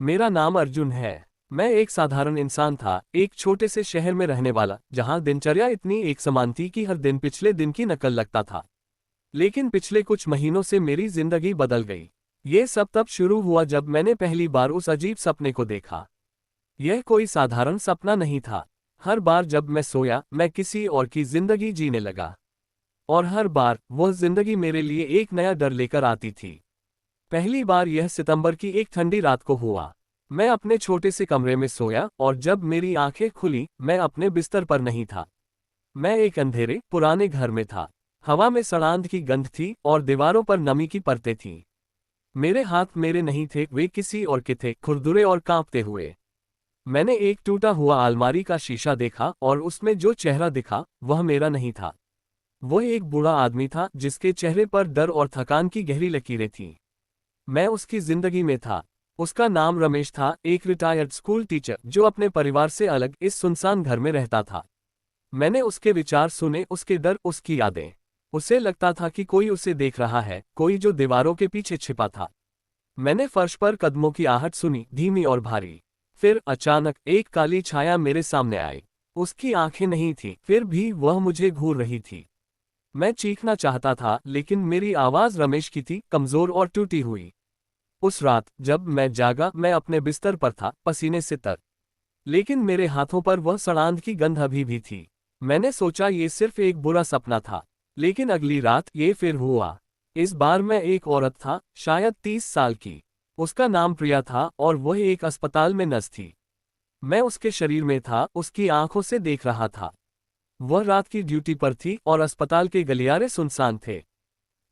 मेरा नाम अर्जुन है। मैं एक साधारण इंसान था, एक छोटे से शहर में रहने वाला, जहां दिनचर्या इतनी एक समान थी कि हर दिन पिछले दिन की नकल लगता था। लेकिन पिछले कुछ महीनों से मेरी जिंदगी बदल गई। ये सब तब शुरू हुआ जब मैंने पहली बार उस अजीब सपने को देखा। यह कोई साधारण सपना नहीं था। हर बार जब मैं सोया, मैं किसी और की जिंदगी जीने लगा। और हर बार वह जिंदगी मेरे लिए एक नया डर लेकर आती थी। पहली बार यह सितंबर की एक ठंडी रात को हुआ। मैं अपने छोटे से कमरे में सोया और जब मेरी आंखें खुली, मैं अपने बिस्तर पर नहीं था। मैं एक अंधेरे, पुराने घर में था। हवा में सड़ांध की गंध थी और दीवारों पर नमी की परतें थीं। मेरे हाथ मेरे नहीं थे, वे किसी और के थे, खुरदुरे और कांपते हुए। मैंने एक टूटा हुआ अलमारी का शीशा देखा और उसमें जो चेहरा दिखा, वह मेरा नहीं था। वह एक बूढ़ा आदमी था जिसके चेहरे पर डर और थकान की गहरी लकीरें थीं। मैं उसकी जिंदगी में था। उसका नाम रमेश था, एक रिटायर्ड स्कूल टीचर जो अपने परिवार से अलग इस सुनसान घर में रहता था। मैंने उसके विचार सुने, उसके डर, उसकी यादें। उसे लगता था कि कोई उसे देख रहा है, कोई जो दीवारों के पीछे छिपा था। मैंने फर्श पर कदमों की आहट सुनी, धीमी और भारी। फिर अचानक एक काली छाया मेरे सामने आई। उसकी आंखें नहीं थीं, फिर भी वह मुझे घूर रही थी। मैं चीखना चाहता था, लेकिन मेरी आवाज रमेश की थी, कमजोर और टूटी हुई। उस रात जब मैं जागा, मैं अपने बिस्तर पर था, पसीने से तर। लेकिन मेरे हाथों पर वह सड़ांध की गंध अभी भी थी। मैंने सोचा ये सिर्फ एक बुरा सपना था। लेकिन अगली रात ये फिर हुआ। इस बार मैं एक औरत था, शायद 30 साल की। उसका नाम प्रिया था और वह एक अस्पताल में नर्स थी। मैं उसके शरीर में था, उसकी आंखों से देख रहा था। वह रात की ड्यूटी पर थी और अस्पताल के गलियारे सुनसान थे।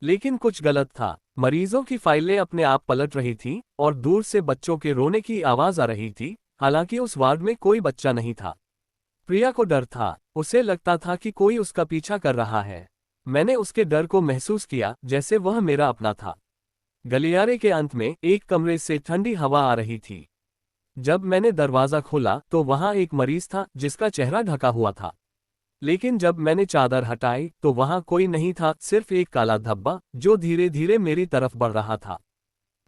लेकिन कुछ गलत था। मरीजों की फाइलें अपने आप पलट रही थीं और दूर से बच्चों के रोने की आवाज आ रही थी, हालांकि उस वार्ड में कोई बच्चा नहीं था। प्रिया को डर था। उसे लगता था कि कोई उसका पीछा कर रहा है। मैंने उसके डर को महसूस किया, जैसे वह मेरा अपना था। गलियारे के अंत में एक कमरे से ठंडी हवा आ रही थी। जब मैंने दरवाजा खोला तो वहां एक मरीज था जिसका चेहरा ढका हुआ था। लेकिन जब मैंने चादर हटाई तो वहां कोई नहीं था, सिर्फ एक काला धब्बा जो धीरे धीरे मेरी तरफ बढ़ रहा था।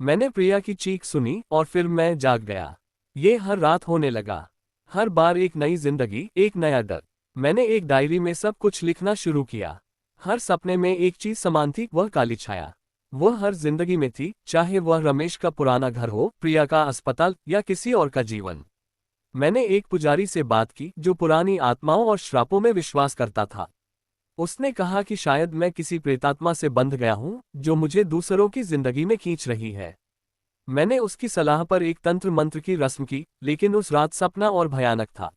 मैंने प्रिया की चीख सुनी और फिर मैं जाग गया। ये हर रात होने लगा। हर बार एक नई जिंदगी, एक नया डर। मैंने एक डायरी में सब कुछ लिखना शुरू किया। हर सपने में एक चीज समान थी, वह काली छाया। वह हर जिंदगी में थी, चाहे वह रमेश का पुराना घर हो, प्रिया का अस्पताल या किसी और का जीवन। मैंने एक पुजारी से बात की जो पुरानी आत्माओं और श्रापों में विश्वास करता था। उसने कहा कि शायद मैं किसी प्रेतात्मा से बंध गया हूं, जो मुझे दूसरों की जिंदगी में खींच रही है। मैंने उसकी सलाह पर एक तंत्र मंत्र की रस्म की, लेकिन उस रात सपना और भयानक था।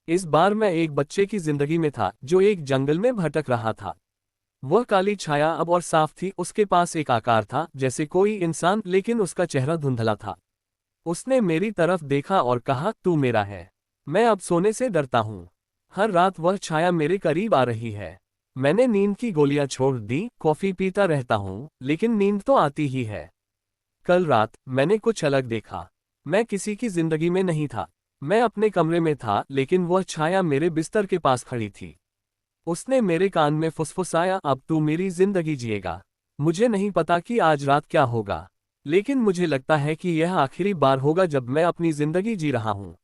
इस बार मैं एक बच्चे की जिंदगी में था जो एक जंगल में भटक रहा था। वह काली छाया अब और साफ थी, उसके पास एक आकार था जैसे कोई इंसान, लेकिन उसका चेहरा धुंधला था। उसने मेरी तरफ देखा और कहा, तू मेरा है। मैं अब सोने से डरता हूँ। हर रात वह छाया मेरे करीब आ रही है। मैंने नींद की गोलियां छोड़ दी, कॉफी पीता रहता हूँ, लेकिन नींद तो आती ही है। कल रात मैंने कुछ अलग देखा। मैं किसी की जिंदगी में नहीं था। मैं अपने कमरे में था, लेकिन वह छाया मेरे बिस्तर के पास खड़ी थी। उसने मेरे कान में फुसफुसाया, अब तू मेरी जिंदगी जिएगा। मुझे नहीं पता कि आज रात क्या होगा, लेकिन मुझे लगता है कि यह आखिरी बार होगा जब मैं अपनी जिंदगी जी रहा हूँ।